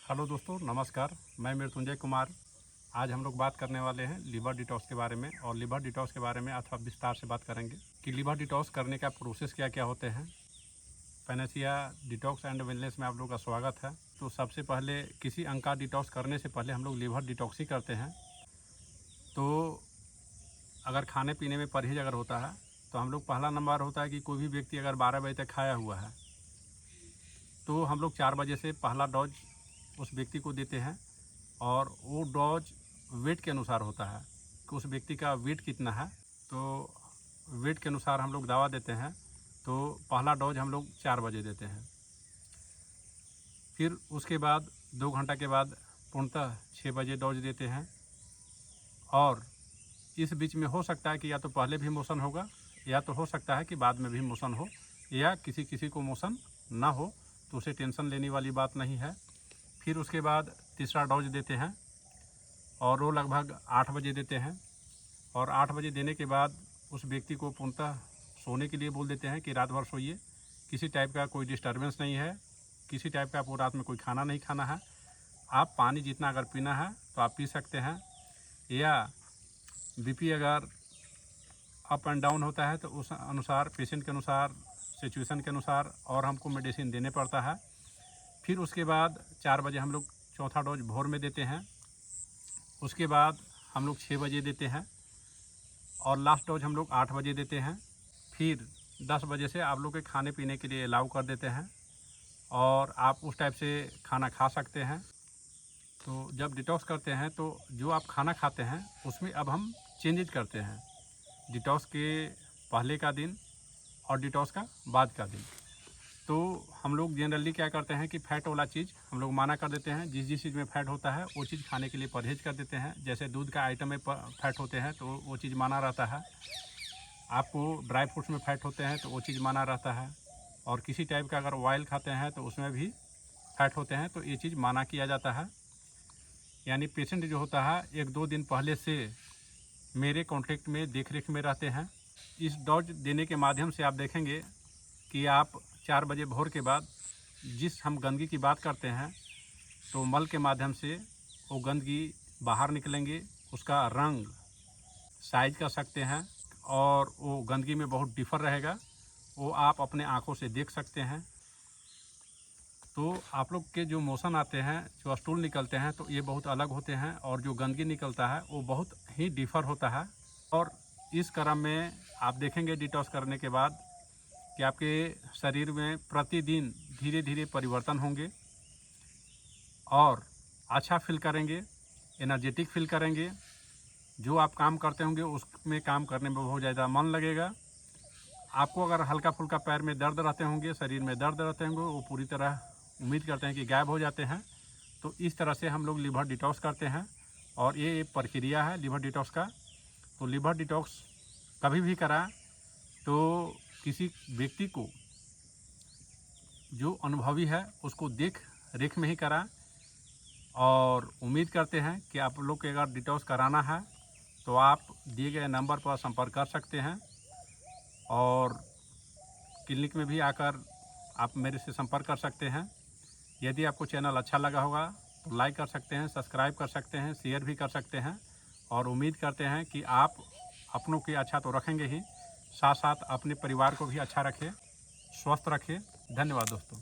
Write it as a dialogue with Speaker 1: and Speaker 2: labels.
Speaker 1: Hello दोस्तों, नमस्कार। मैं मृत्युंजय कुमार। आज हम लोग बात करने वाले हैं लिवर डिटॉक्स के बारे में। और लिवर डिटॉक्स के बारे में आज आप विस्तार से बात करेंगे कि लिवर डिटॉक्स करने का प्रोसेस क्या क्या होते हैं। पैनेसिया डिटॉक्स एंड वेलनेस में आप लोग का स्वागत है। तो सबसे पहले किसी अंग का डिटॉक्स करने से पहले हम लोग लिवर डिटॉक्स ही करते हैं। तो अगर खाने पीने में परहेज अगर होता है तो हम लोग पहला नंबर होता है कि कोई भी व्यक्ति अगर 12 बजे तक खाया हुआ है तो हम लोग 4 बजे से पहला डोज उस व्यक्ति को देते हैं। और वो डोज वेट के अनुसार होता है कि उस व्यक्ति का वेट कितना है, तो वेट के अनुसार हम लोग दवा देते हैं। तो पहला डोज हम लोग 4 बजे देते हैं। फिर उसके बाद 2 घंटा के बाद पूर्णतः 6 बजे डोज देते हैं। और इस बीच में हो सकता है कि या तो पहले भी मोशन होगा या तो हो सकता है कि बाद में भी मोशन हो, या किसी किसी को मोशन ना हो, तो उसे टेंशन लेने वाली बात नहीं है। फिर उसके बाद तीसरा डोज देते हैं और वो लगभग 8 बजे देते हैं। और 8 बजे देने के बाद उस व्यक्ति को पूर्णतः सोने के लिए बोल देते हैं कि रात भर सोइए। किसी टाइप का कोई डिस्टर्बेंस नहीं है, किसी टाइप का आपको रात में कोई खाना नहीं खाना है। आप पानी जितना अगर पीना है तो आप पी सकते हैं, या बीपी अगर अप एंड डाउन होता है तो उस अनुसार पेशेंट के अनुसार सिचुएशन के अनुसार और हमको मेडिसिन देने पड़ता है। फिर उसके बाद 4 बजे हम लोग चौथा डोज भोर में देते हैं। उसके बाद हम लोग 6 बजे देते हैं और लास्ट डोज हम लोग 8 बजे देते हैं। फिर 10 बजे से आप लोग के खाने पीने के लिए अलाउ कर देते हैं और आप उस टाइप से खाना खा सकते हैं। तो जब डिटॉक्स करते हैं तो जो आप खाना खाते हैं उसमें अब हम चेंजेज करते हैं, डिटॉक्स के पहले का दिन और डिटॉक्स का बाद का दिन। तो हम लोग जनरली क्या करते हैं कि फ़ैट वाला चीज़ हम लोग माना कर देते हैं। जिस जिस चीज़ में फ़ैट होता है वो चीज़ खाने के लिए परहेज़ कर देते हैं। जैसे दूध का आइटम में फ़ैट होते हैं तो वो चीज़ माना रहता है। आपको ड्राई फ्रूट्स में फ़ैट होते हैं तो वो चीज़ माना रहता है। और किसी टाइप का अगर ऑयल खाते हैं तो उसमें भी फ़ैट होते हैं तो ये चीज़ माना किया जाता है। यानी पेशेंट जो होता है 1-2 दिन पहले से मेरे कॉन्टैक्ट में देख रेख में रहते हैं। इस डोज देने के माध्यम से आप देखेंगे कि आप 4 बजे भोर के बाद जिस हम गंदगी की बात करते हैं तो मल के माध्यम से वो गंदगी बाहर निकलेंगे। उसका रंग साइज कर सकते हैं और वो गंदगी में बहुत डिफर रहेगा, वो आप अपने आँखों से देख सकते हैं। तो आप लोग के जो मोशन आते हैं, जो स्टूल निकलते हैं, तो ये बहुत अलग होते हैं और जो गंदगी निकलता है वो बहुत ही डिफर होता है। और इस क्रम में आप देखेंगे डिटॉक्स करने के बाद कि आपके शरीर में प्रतिदिन धीरे धीरे परिवर्तन होंगे और अच्छा फील करेंगे, एनर्जेटिक फील करेंगे। जो आप काम करते होंगे उसमें काम करने में बहुत ज़्यादा मन लगेगा। आपको अगर हल्का फुल्का पैर में दर्द रहते होंगे, शरीर में दर्द रहते होंगे, वो पूरी तरह उम्मीद करते हैं कि गायब हो जाते हैं। तो इस तरह से हम लोग लिवर डिटॉक्स करते हैं और ये एक प्रक्रिया है लिवर डिटॉक्स का। तो लिवर डिटॉक्स कभी भी कराएं तो किसी व्यक्ति को जो अनुभवी है उसको देख रेख में ही कराएं। और उम्मीद करते हैं कि आप लोग के अगर डिटॉक्स कराना है तो आप दिए गए नंबर पर संपर्क कर सकते हैं और क्लिनिक में भी आकर आप मेरे से संपर्क कर सकते हैं। यदि आपको चैनल अच्छा लगा होगा तो लाइक कर सकते हैं, सब्सक्राइब कर सकते हैं, शेयर भी कर सकते हैं। और उम्मीद करते हैं कि आप अपनों के अच्छा तो रखेंगे ही, साथ साथ अपने परिवार को भी अच्छा रखें, स्वस्थ रखें। धन्यवाद दोस्तों।